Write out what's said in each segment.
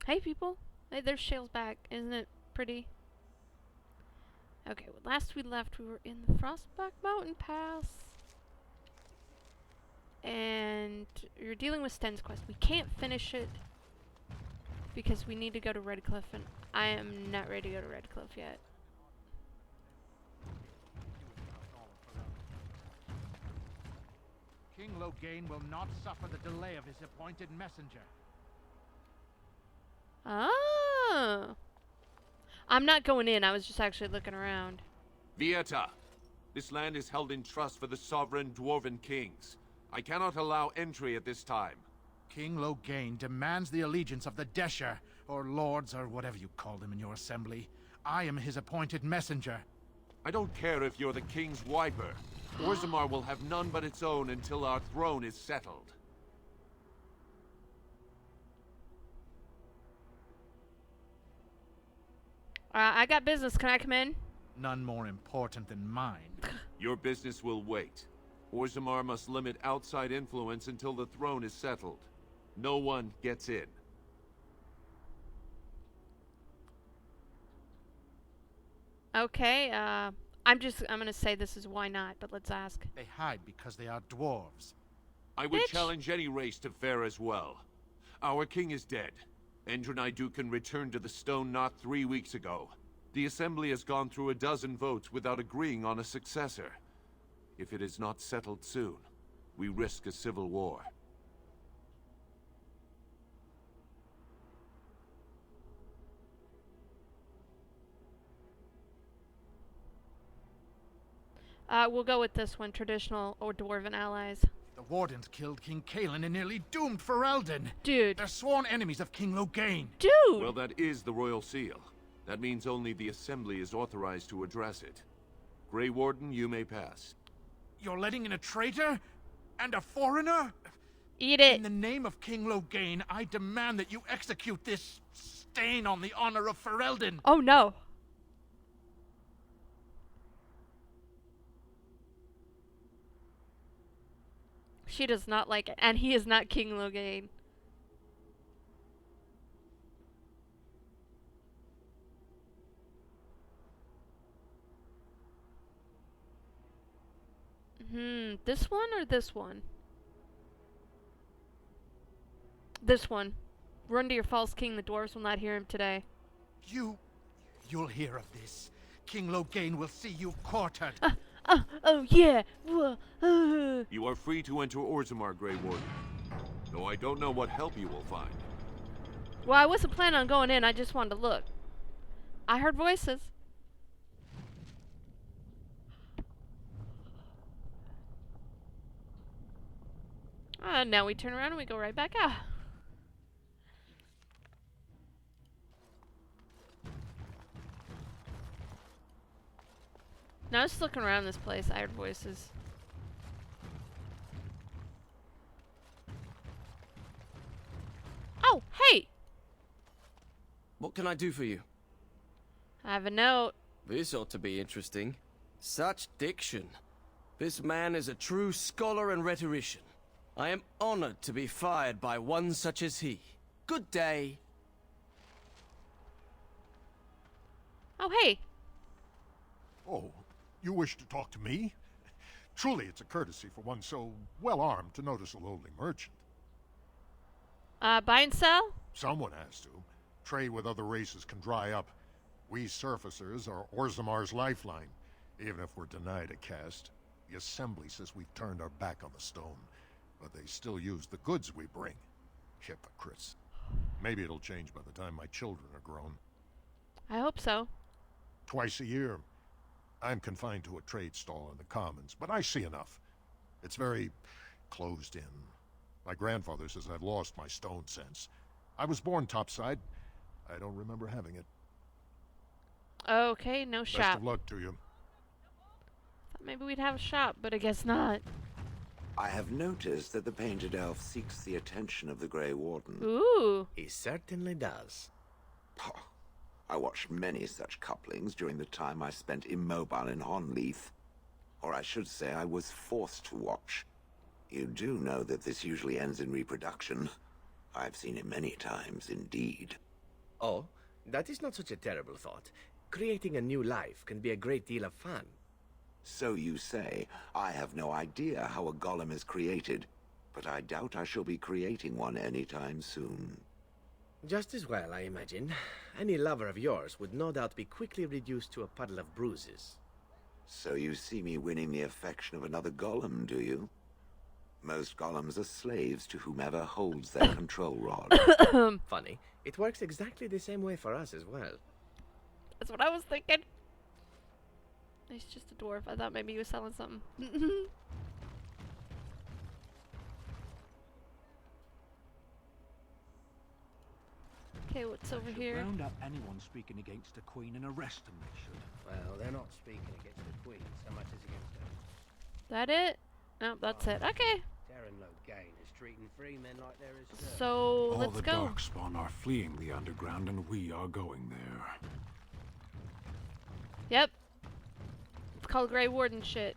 Hey, people. Hey, there's Shale's back. Isn't it pretty? Okay, well, last we left, we were in the Frostback Mountain Pass. And you're dealing with Sten's quest. We can't finish it because we need to go to Redcliffe, and I am not ready to go to Redcliffe yet. King Loghain will not suffer the delay of his appointed messenger. Oh. I'm not going in. I was just actually looking around. Vieta, this land is held in trust for the sovereign dwarven kings. I cannot allow entry at this time. King Loghain demands the allegiance of the Desher, or lords, or whatever you call them in your assembly. I am his appointed messenger. I don't care if you're the king's wiper. Orzammar will have none but its own until our throne is settled. I got business. Can I come in? None more important than mine. Your business will wait. Orzammar must limit outside influence until the throne is settled. No one gets in. Okay, I'm gonna say this is why not, but let's ask. They hide because they are dwarves. I would Bitch. challenge any race to fare as well. Our king is dead. Endronai Dukan returned to the Stone not 3 weeks ago. The Assembly has gone through a dozen votes without agreeing on a successor. If it is not settled soon, we risk a civil war. We'll go with this one, traditional or dwarven allies. The Wardens killed King Kaelin and nearly doomed Fereldan. Dude. They're sworn enemies of King Loghain. Dude! Well, that is the Royal Seal. That means only the Assembly is authorized to address it. Grey Warden, you may pass. You're letting in a traitor? And a foreigner? Eat it! In the name of King Loghain, I demand that you execute this stain on the honor of Fereldan. Oh no! She does not like it, and he is not King Loghain. This one or this one? This one. Run to your false king, the dwarves will not hear him today. You'll hear of this. King Loghain will see you quartered. Oh yeah! You are free to enter Orzammar, Grey Warden. Though I don't know what help you will find. Well, I wasn't planning on going in, I just wanted to look. I heard voices. Now we turn around and we go right back out. Now I was just looking around this place, I heard voices. Oh, hey! What can I do for you? I have a note. This ought to be interesting. Such diction. This man is a true scholar and rhetorician. I am honored to be fired by one such as he. Good day. Oh, hey. Oh, you wish to talk to me? Truly, it's a courtesy for one so well-armed to notice a lowly merchant. Buy and sell? Someone has to. Trade with other races can dry up. We surfacers are Orzammar's lifeline. Even if we're denied a caste, the Assembly says we've turned our back on the stone, but they still use the goods we bring. Hypocrites. Maybe it'll change by the time my children are grown. I hope so. Twice a year, I'm confined to a trade stall in the Commons, but I see enough. It's very closed in. My grandfather says I've lost my stone sense. I was born topside. I don't remember having it. Okay, no Best shop. of luck to you. Thought maybe we'd have a shop, but I guess not. I have noticed that the painted elf seeks the attention of the Grey Warden. Ooh. He certainly does. I watched many such couplings during the time I spent immobile in Honleith. Or I should say I was forced to watch. You do know that this usually ends in reproduction. I've seen it many times, indeed. Oh, that is not such a terrible thought. Creating a new life can be a great deal of fun. So you say. I have no idea how a golem is created, but I doubt I shall be creating one anytime soon. Just as well, I imagine. Any lover of yours would no doubt be quickly reduced to a puddle of bruises. So you see me winning the affection of another golem, do you? Most golems are slaves to whomever holds their control rod. Funny, it works exactly the same way for us as well. That's what I was thinking. He's just a dwarf. I thought maybe he was selling something. Okay, what's over here? Round up anyone speaking against the Queen and arrest them, they should. Well, they're not speaking against the Queen so much as against her. That it? No, that's it. Okay. Terran Logain is treating free men like they're his servants. So, All let's the go. Darkspawn are fleeing the underground and we are going there. Yep. It's called Grey Warden shit.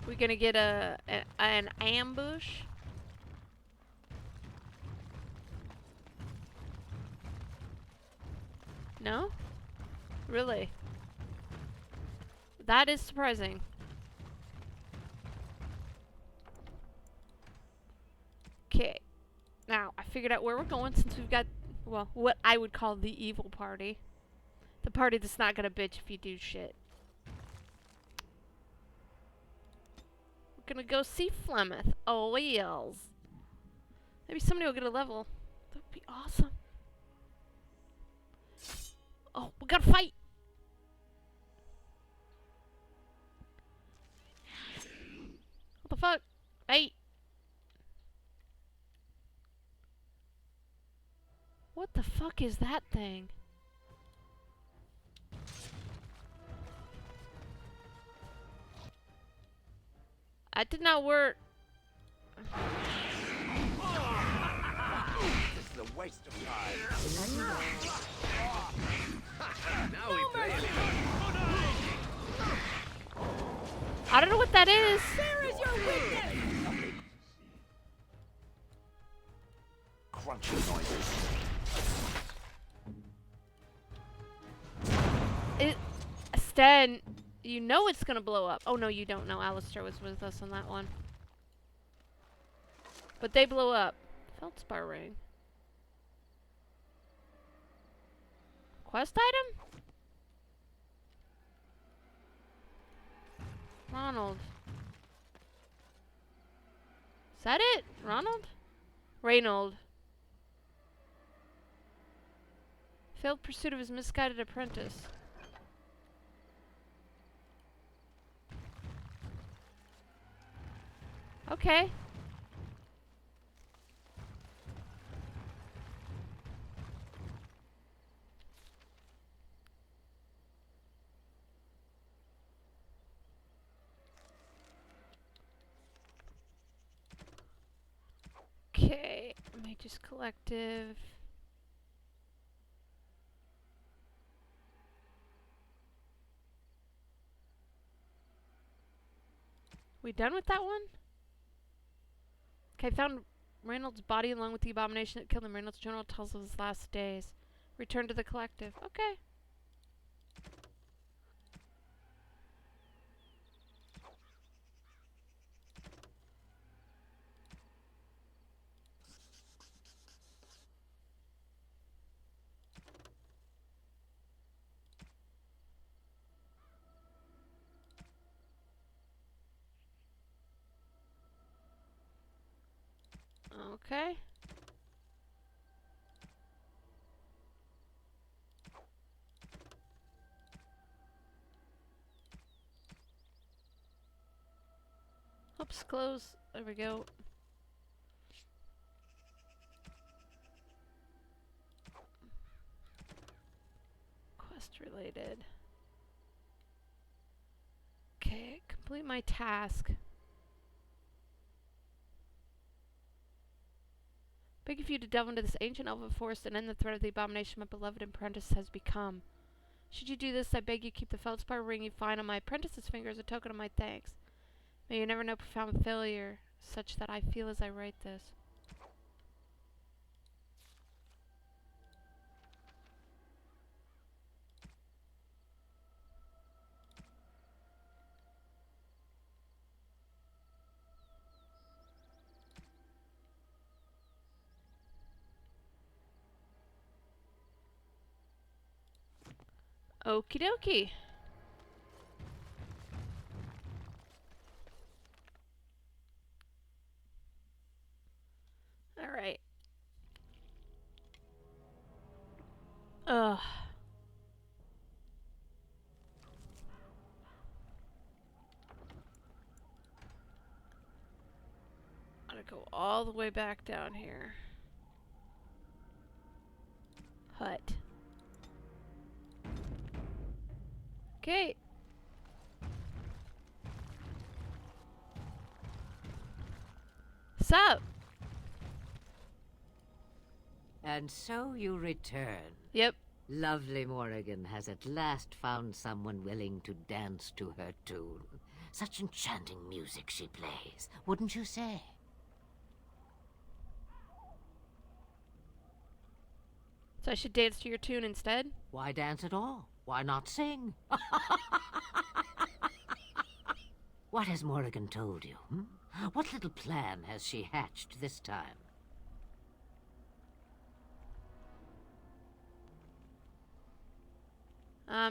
We gonna get an ambush? No? Really? That is surprising. Okay. Now, I figured out where we're going since we've got, well, what I would call the evil party. The party that's not gonna bitch if you do shit. We're gonna go see Flemeth. Oh, yes. Maybe somebody will get a level. That would be awesome. Oh, we gotta fight! What the fuck? Hey! What the fuck is that thing? That did not work. This is a waste of time. Now we play it. I don't know what that is. Crunchy noises. Sten, you know it's gonna blow up. Oh no, you don't know. Alistair was with us on that one. But they blow up. Feldspar ring. Quest item? Ronald. Is that it? Ronald? Reynold. Failed pursuit of his misguided apprentice. Okay. Okay, Mage's Collective. We done with that one? Okay, found Reynolds' body along with the abomination that killed him. Reynolds' journal tells of his last days. Return to the collective. Okay. Okay. Oops, close. There we go. Quest related. Okay, complete my task. Beg of you to delve into this ancient elven forest and end the threat of the abomination my beloved apprentice has become. Should you do this, I beg you keep the feldspar ring you find on my apprentice's finger as a token of my thanks. May you never know profound failure, such that I feel as I write this. Okie dokie. Alright. Ugh. Gotta go all the way back down here. Hut. Okay. Sup? And so you return. Yep. Lovely Morrigan has at last found someone willing to dance to her tune. Such enchanting music she plays, wouldn't you say? So I should dance to your tune instead? Why dance at all? Why not sing? What has Morrigan told you? What little plan has she hatched this time?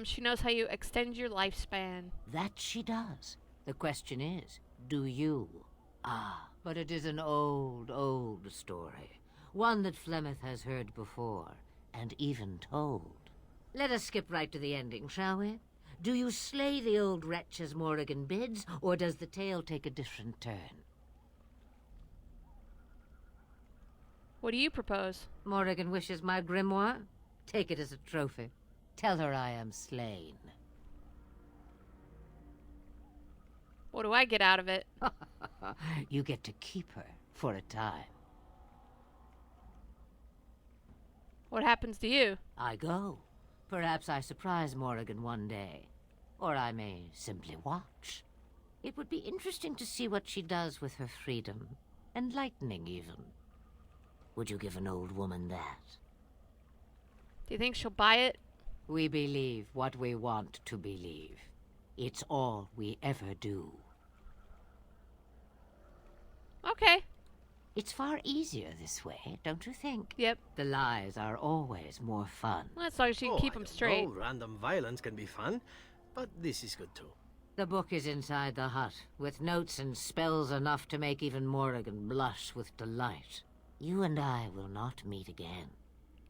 She knows how you extend your lifespan. That she does. The question is, do you? Ah, but it is an old, old story. One that Flemeth has heard before, and even told. Let us skip right to the ending, shall we? Do you slay the old wretch as Morrigan bids, or does the tale take a different turn? What do you propose? Morrigan wishes my grimoire? Take it as a trophy. Tell her I am slain. What do I get out of it? You get to keep her for a time. What happens to you? I go. Perhaps I surprise Morrigan one day. Or I may simply watch. It would be interesting to see what she does with her freedom. Enlightening, even. Would you give an old woman that? Do you think she'll buy it? We believe what we want to believe. It's all we ever do. Okay. It's far easier this way, don't you think? Yep. The lies are always more fun. Well, as long as you can keep them straight. Random violence can be fun, but this is good too. The book is inside the hut, with notes and spells enough to make even Morrigan blush with delight. You and I will not meet again.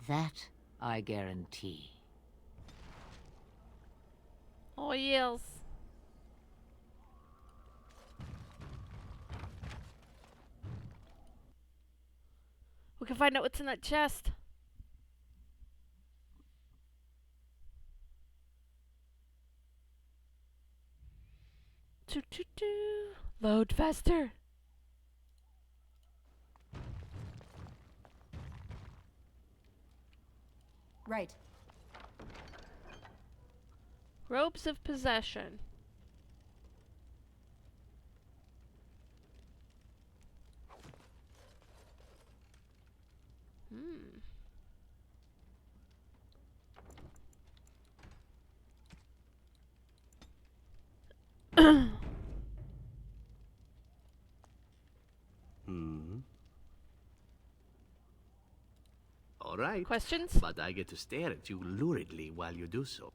That I guarantee. Oh, yes. We can find out what's in that chest. Load faster. Right. Robes of possession. All right. Questions? But I get to stare at you luridly while you do so.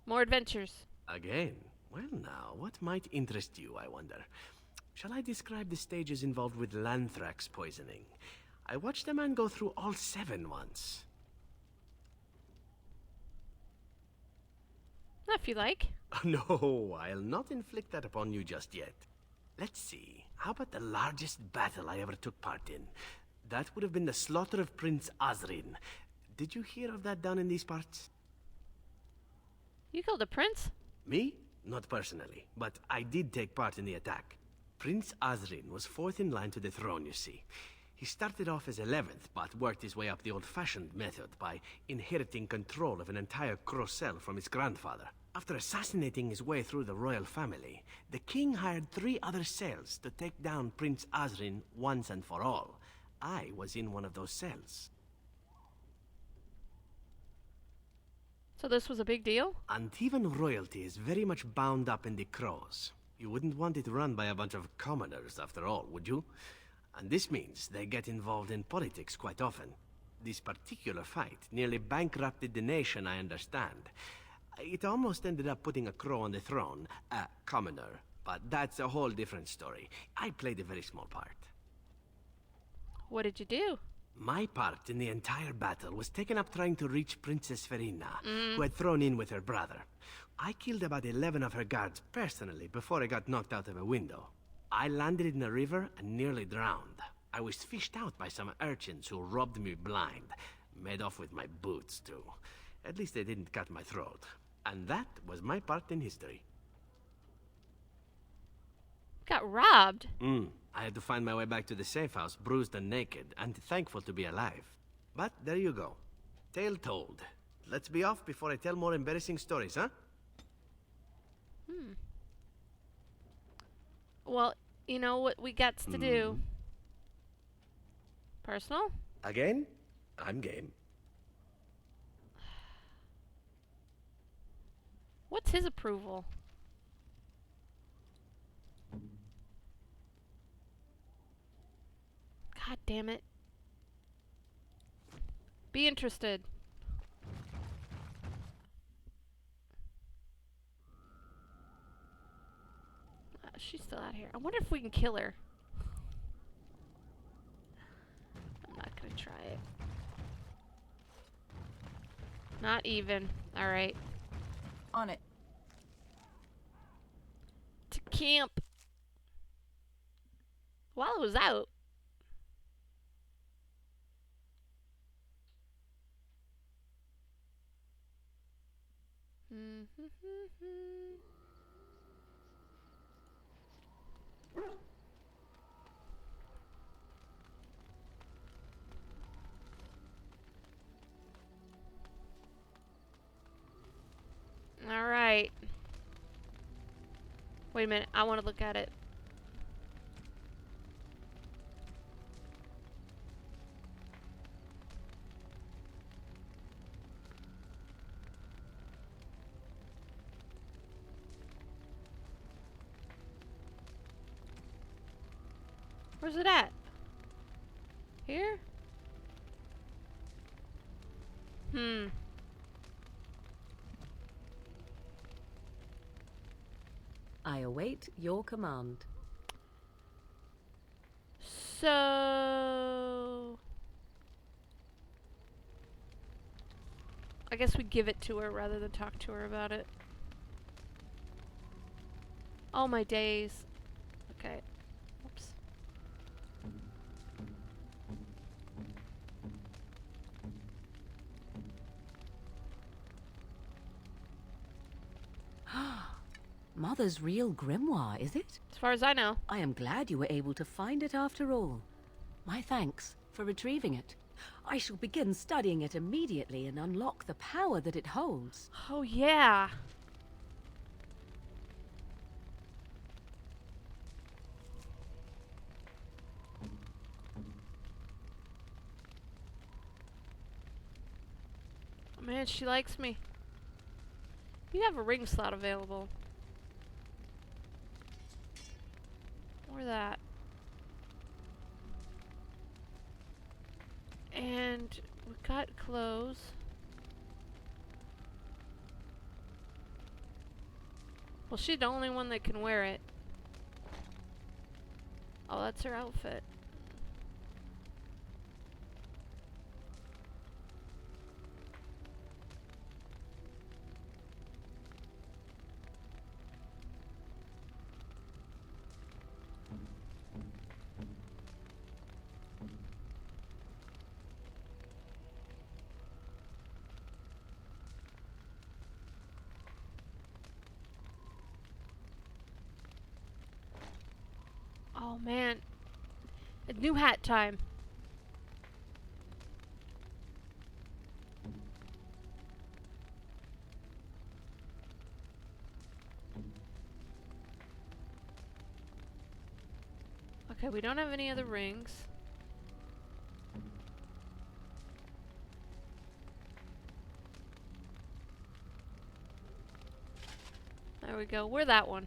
More adventures. Again? Well now, what might interest you, I wonder? Shall I describe the stages involved with Lanthrax poisoning? I watched a man go through all 7 once. If you like. No, I'll not inflict that upon you just yet. Let's see, how about the largest battle I ever took part in? That would have been the slaughter of Prince Azrin. Did you hear of that down in these parts? You killed a prince? Me? Not personally, but I did take part in the attack. Prince Azrin was 4th in line to the throne, you see. He started off as 11th, but worked his way up the old-fashioned method by inheriting control of an entire Crocel from his grandfather. After assassinating his way through the royal family, the king hired 3 other cells to take down Prince Azrin once and for all. I was in one of those cells. So this was a big deal? Antivan royalty is very much bound up in the Crows. You wouldn't want it run by a bunch of commoners, after all, would you? And this means they get involved in politics quite often. This particular fight nearly bankrupted the nation, I understand. It almost ended up putting a crow on the throne, a commoner. But that's a whole different story. I played a very small part. What did you do? My part in the entire battle was taken up trying to reach Princess Verina, who had thrown in with her brother. I killed about 11 of her guards personally before I got knocked out of a window. I landed in a river and nearly drowned. I was fished out by some urchins who robbed me blind. Made off with my boots, too. At least they didn't cut my throat. And that was my part in history. Got robbed? I had to find my way back to the safe house, bruised and naked, and thankful to be alive. But there you go. Tale told. Let's be off before I tell more embarrassing stories, huh? Well, you know what we got to do? Personal? Again? I'm game. What's his approval? God damn it. Be interested. She's still out here. I wonder if we can kill her. I'm not gonna try it. Not even. Alright. On it. To camp. While it was out. All right. Wait a minute. I want to look at it. Where's it at? Here? I await your command. So... I guess we give it to her rather than talk to her about it. Oh my days. Okay. Oops. Mother's real grimoire, is it? As far as I know. I am glad you were able to find it after all. My thanks for retrieving it. I shall begin studying it immediately and unlock the power that it holds. Oh yeah. Oh, man, she likes me. You have a ring slot available. Or that. And we got clothes. Well, she's the only one that can wear it. Oh, that's her outfit. Oh man, it's new hat time. Okay, we don't have any other rings. There we go, wear that one.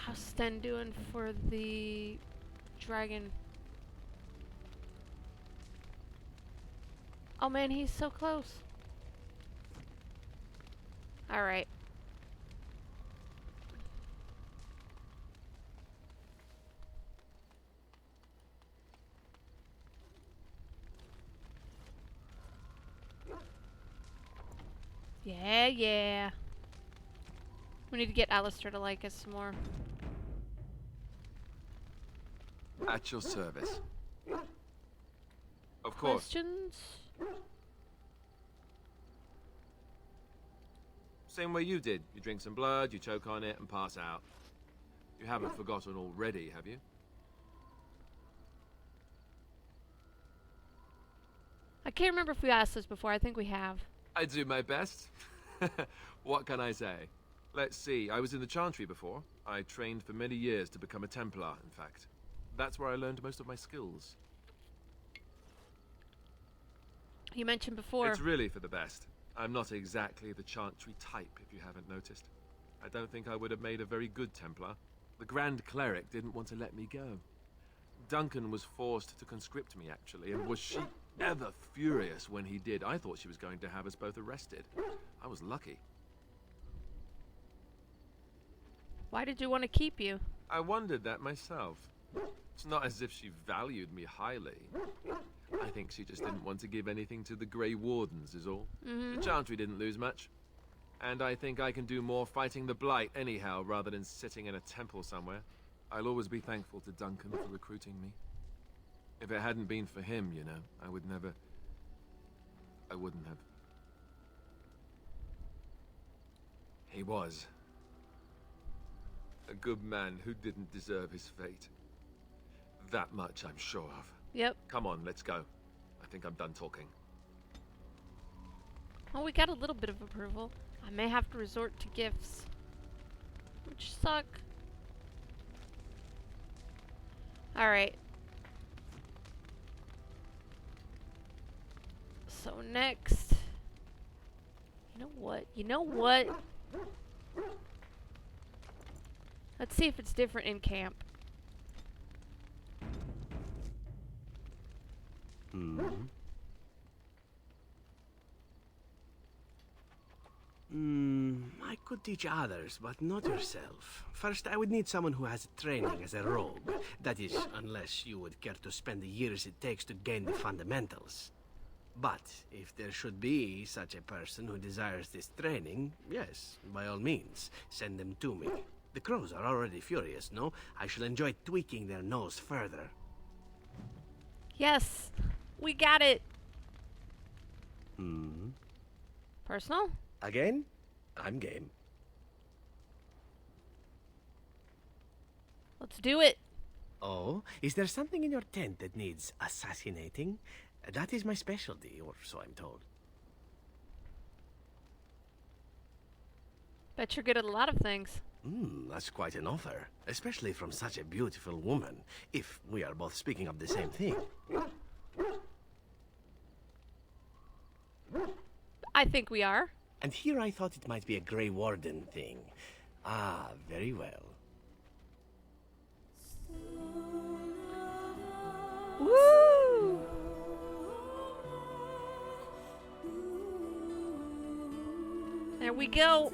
How's Sten doing for the dragon. Oh man, he's so close. Alright. Yeah, yeah. We need to get Alistair to like us some more. At your service. Of course. Questions? Same way you did. You drink some blood, you choke on it, and pass out. You haven't forgotten already, have you? I can't remember if we asked this before. I think we have. I do my best. What can I say? Let's see. I was in the Chantry before. I trained for many years to become a Templar, in fact. That's where I learned most of my skills. You mentioned before. It's really for the best. I'm not exactly the Chantry type, if you haven't noticed. I don't think I would have made a very good Templar. The Grand Cleric didn't want to let me go. Duncan was forced to conscript me, actually, and was she ever furious when he did. I thought she was going to have us both arrested. I was lucky. Why did you want to keep you? I wondered that myself. It's not as if she valued me highly. I think she just didn't want to give anything to the Grey Wardens, is all. The Chantry didn't lose much. And I think I can do more fighting the Blight anyhow, rather than sitting in a temple somewhere. I'll always be thankful to Duncan for recruiting me. If it hadn't been for him, you know, I wouldn't have. He was a good man who didn't deserve his fate. That much I'm sure of. Yep. Come on, let's go. I think I'm done talking. Well, we got a little bit of approval. I may have to resort to gifts, which suck. Alright. So next... You know what? Let's see if it's different in camp. I could teach others, but not yourself. First, I would need someone who has training as a rogue. That is, unless you would care to spend the years it takes to gain the fundamentals. But if there should be such a person who desires this training, yes, by all means, send them to me. The crows are already furious, no? I shall enjoy tweaking their nose further. Yes! We got it! Personal? Again? I'm game. Let's do it! Oh, is there something in your tent that needs assassinating? That is my specialty, or so I'm told. Bet you're good at a lot of things. That's quite an offer, especially from such a beautiful woman, if we are both speaking of the same thing. I think we are. And here I thought it might be a Grey Warden thing. Ah, very well. Woo! There we go.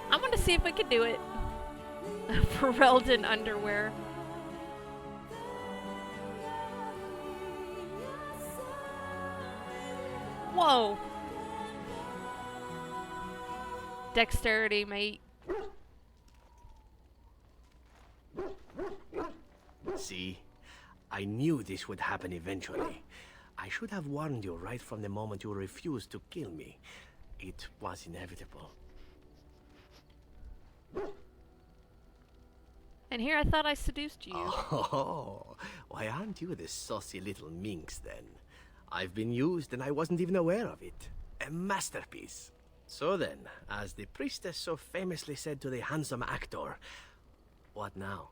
I'm gonna see if I can do it. Fereldan underwear. Whoa. Dexterity, mate. See? I knew this would happen eventually. I should have warned you right from the moment you refused to kill me. It was inevitable. And here I thought I seduced you. Oh, why aren't you the saucy little minx then? I've been used and I wasn't even aware of it. A masterpiece. So then, as the priestess so famously said to the handsome actor, what now?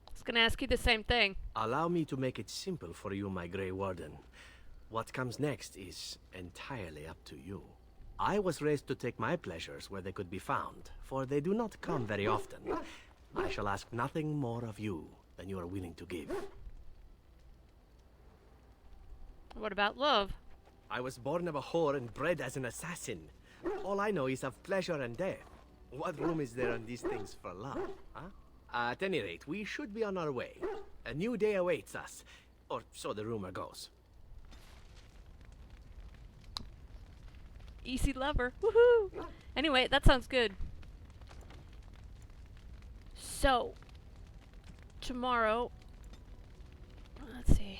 I was gonna ask you the same thing. Allow me to make it simple for you, my Grey Warden. What comes next is entirely up to you. I was raised to take my pleasures where they could be found, for they do not come very often. I shall ask nothing more of you than you are willing to give. What about love? I was born of a whore and bred as an assassin. All I know is of pleasure and death. What room is there on these things for love, huh? At any rate, we should be on our way. A new day awaits us, or so the rumor goes. Easy lover. Woohoo! Anyway, that sounds good. So, tomorrow, let's see.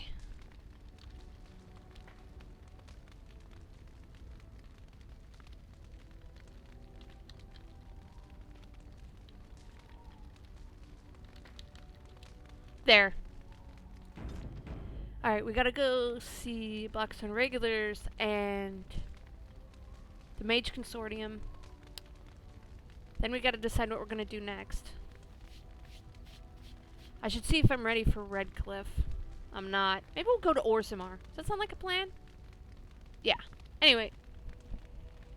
There. Alright, we gotta go see Blackstone Regulars and the Mage Consortium. Then we gotta decide what we're gonna do next. I should see if I'm ready for Redcliffe. I'm not. Maybe we'll go to Orzammar. Does that sound like a plan? Yeah. Anyway,